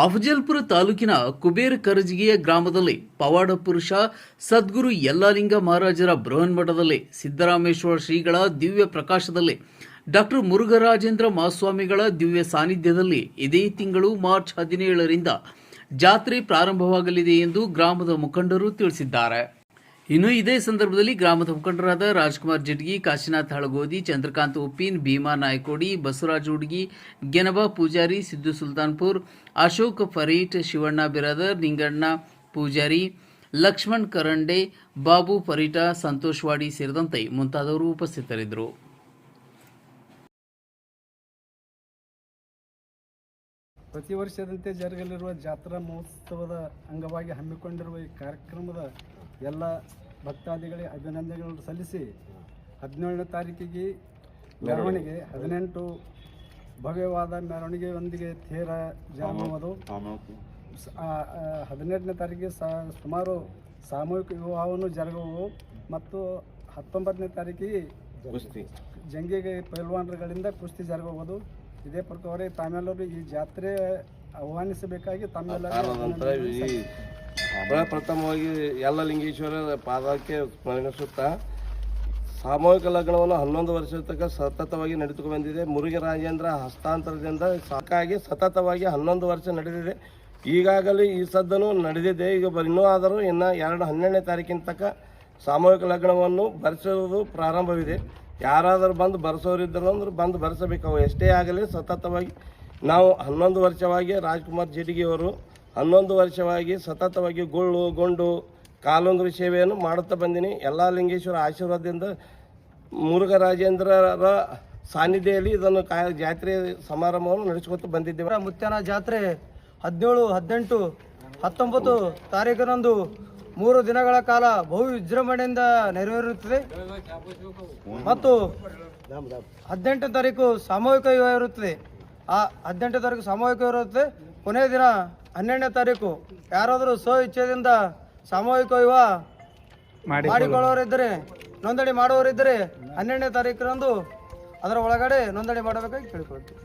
ಅಫಜಲ್ಪುರ ತಾಲೂಕಿನ ಕುಬೇರ ಕರಜಗಿಯ ಗ್ರಾಮದಲ್ಲಿ ಪವಾಡ ಪುರುಷ ಸದ್ಗುರು ಯಲ್ಲಾಲಿಂಗ ಮಹಾರಾಜರ ಬೃಹನ್ಮಠದಲ್ಲಿ ಸಿದ್ದರಾಮೇಶ್ವರ ಶ್ರೀಗಳ ದಿವ್ಯ ಪ್ರಕಾಶದಲ್ಲಿ ಡಾಕ್ಟರ್ ಮುರುಘರಾಜೇಂದ್ರ ಮಹಾಸ್ವಾಮಿಗಳ ದಿವ್ಯ ಸಾನ್ನಿಧ್ಯದಲ್ಲಿ ಇದೇ ತಿಂಗಳು ಮಾರ್ಚ್ 17ರಿಂದ ಜಾತ್ರೆ ಪ್ರಾರಂಭವಾಗಲಿದೆ ಎಂದು ಗ್ರಾಮದ ಮುಖಂಡರು ತಿಳಿಸಿದ್ದಾರೆ. ಇನ್ನು ಇದೇ ಸಂದರ್ಭದಲ್ಲಿ ಗ್ರಾಮದ ಮುಖಂಡರಾದ ರಾಜ್ಕುಮಾರ್ ಜಿಡ್ಗಿ, ಕಾಶಿನಾಥ್ ಹಳಗೋದಿ, ಚಂದ್ರಕಾಂತ್ ಉಪ್ಪಿನ್, ಭೀಮಾ ನಾಯ್ಕೋಡಿ, ಬಸವರಾಜ್ ಹುಡ್ಗಿ, ಗೆನಬಾ ಪೂಜಾರಿ, ಸಿದ್ದು ಸುಲ್ತಾನ್ಪುರ್, ಅಶೋಕ್ ಫರೀಟ್, ಶಿವಣ್ಣ ಬಿರಾದರ್, ನಿಂಗಣ್ಣ ಪೂಜಾರಿ, ಲಕ್ಷ್ಮಣ್ ಕರಂಡೆ, ಬಾಬು ಫರೀಟ, ಸಂತೋಷ್ ವಾಡಿ ಸೇರಿದಂತೆ ಮುಂತಾದವರು ಉಪಸ್ಥಿತರಿದ್ದರು. ಪ್ರತಿ ವರ್ಷದಂತೆ ಜರುಗಲಿರುವ ಜಾತ್ರಾ ಮಹೋತ್ಸವದ ಅಂಗವಾಗಿ ಹಮ್ಮಿಕೊಂಡಿರುವ ಈ ಕಾರ್ಯಕ್ರಮದ ಎಲ್ಲ ಭಕ್ತಾದಿಗಳಿಗೆ ಅಭಿನಂದನೆಗಳನ್ನು ಸಲ್ಲಿಸಿ 17ನೇ ತಾರೀಕಿಗೆ ಮೆರವಣಿಗೆ 18 ಭವ್ಯವಾದ ಮೆರವಣಿಗೆಯೊಂದಿಗೆ ತೇರ ಜಾಮುವುದು, 18ನೇ ತಾರೀಕಿಗೆ ಸುಮಾರು ಸಾಮೂಹಿಕ ವಿವಾಹವನ್ನು ಜರುಗುವು ಮತ್ತು 19ನೇ ತಾರೀಕಿಗೆ ಜಂಗಿಗೆ ಪೈಲ್ವಾನರುಗಳಿಂದ ಕುಸ್ತಿ ಜರುಗುವುದು. ಇದೇ ಪ್ರಕಾರ ತಾವೆಲ್ಲರೂ ಈ ಜಾತ್ರೆ ಆಹ್ವಾನಿಸಬೇಕಾಗಿ ಪ್ರಥಮವಾಗಿ ಯಲ್ಲಲಿಂಗೇಶ್ವರ ಪಾದಕ್ಕೆ ಸ್ಮರಿಸುತ್ತಾ ಸಾಮೂಹಿಕ ಲಗ್ನವನ್ನು 11 ವರ್ಷದ ತನಕ ಸತತವಾಗಿ ನಡೆದುಕೊಂಡು ಬಂದಿದೆ. ಮುರುಘರಾಜೇಂದ್ರ ಹಸ್ತಾಂತರದಿಂದ ಸಾಕಾಗಿ ಸತತವಾಗಿ 11 ವರ್ಷ ನಡೆದಿದೆ. ಈಗಾಗಲೇ ಈ ಸದ್ದನು ನಡೆದಿದೆ. ಈಗ ಇನ್ನೂ ಆದರೂ ಇನ್ನು 12-12ನೇ ತಾರೀಕಿನ ತನಕ ಸಾಮೂಹಿಕ ಲಗ್ನವನ್ನು ಭರಿಸುವುದು ಪ್ರಾರಂಭವಿದೆ. ಯಾರಾದರೂ ಬಂದು ಬರೆಸೋರಿದ್ದರು ಅಂದ್ರೆ ಬಂದು ಬರೆಸಬೇಕು. ಅವು ಎಷ್ಟೇ ಆಗಲಿ ಸತತವಾಗಿ ನಾವು 11 ವರ್ಷವಾಗಿ ರಾಜ್ಕುಮಾರ್ ಜಿಡ್ಗಿಯವರು 11 ವರ್ಷವಾಗಿ ಸತತವಾಗಿ ಗೊಂಡು ಕಾಲುಂಗುರಿ ಸೇವೆಯನ್ನು ಮಾಡುತ್ತಾ ಬಂದೀನಿ. ಎಲ್ಲ ಲಿಂಗೇಶ್ವರ ಆಶೀರ್ವಾದದಿಂದ ಮುರುಘರಾಜೇಂದ್ರರ ಸಾನ್ನಿಧ್ಯದಲ್ಲಿ ಇದನ್ನು ಜಾತ್ರೆ ಸಮಾರಂಭವನ್ನು ನಡೆಸಿಕೊಟ್ಟು ಬಂದಿದ್ದೇವೆ. ಮುತ್ಯಾನ ಜಾತ್ರೆ 17, 18, 19 ತಾರೀಕಿನಂದು 3 ದಿನಗಳ ಕಾಲ ಬಹು ವಿಜೃಂಭಣೆಯಿಂದ ನೆರವೇರುತ್ತದೆ ಮತ್ತು 18ನೇ ತಾರೀಕು ಸಾಮೂಹಿಕ ವಿವಾಹ ಇರುತ್ತದೆ. ಆ 18ನೇ ತಾರೀಕು ಸಾಮೂಹಿಕ ಇರುತ್ತದೆ. ಕೊನೆಯ ದಿನ 12ನೇ ತಾರೀಕು ಯಾರಾದರೂ ಇಚ್ಛೆಯಿಂದ ಸಾಮೂಹಿಕ ವಿವಾಹ ಮಾಡಿಕೊಳ್ಳೋರಿದ್ದರೆ, ನೋಂದಣಿ ಮಾಡುವವರಿದ್ದರೆ 12ನೇ ತಾರೀಕಿನಂದು ಅದರ ಒಳಗಡೆ ನೋಂದಣಿ ಮಾಡಬೇಕಾಗಿ ಕೇಳಿಕೊಳ್ತೀವಿ.